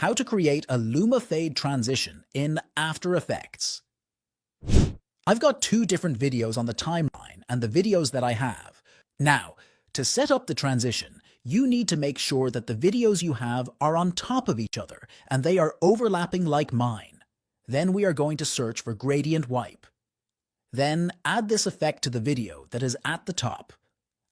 how to create a Luma Fade Transition in After Effects. I've got two different videos on the timeline and the videos that I have. Now, to set up the transition, you need to make sure that the videos you have are on top of each other and they are overlapping like mine. Then we are going to search for gradient wipe. Then add this effect to the video that is at the top.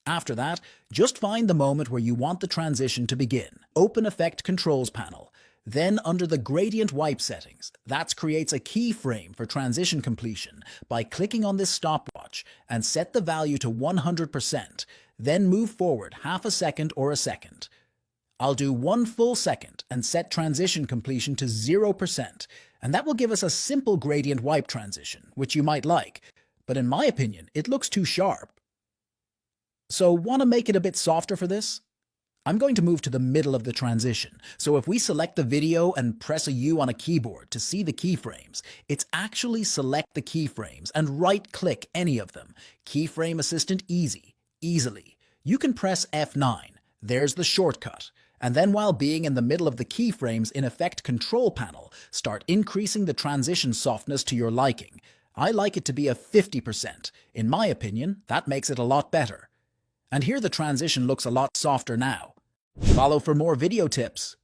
After that, just find the moment where you want the transition to begin. Open Effect Controls panel. Then under the gradient wipe settings, that creates a keyframe for transition completion by clicking on this stopwatch and set the value to 100%, then move forward half a second or a second. I'll do 1 full second and set transition completion to 0%, and that will give us a simple gradient wipe transition, which you might like, but in my opinion, it looks too sharp. So want to make it a bit softer for this? I'm going to move to the middle of the transition, so if we select the video and press a U on a keyboard to see the keyframes, it's actually select the keyframes and right-click any of them. Keyframe Assistant easily. You can press F9, there's the shortcut, and then while being in the middle of the keyframes in Effect Control panel, start increasing the transition softness to your liking. I like it to be a 50%. In my opinion, that makes it a lot better. And here the transition looks a lot softer now. Follow for more video tips.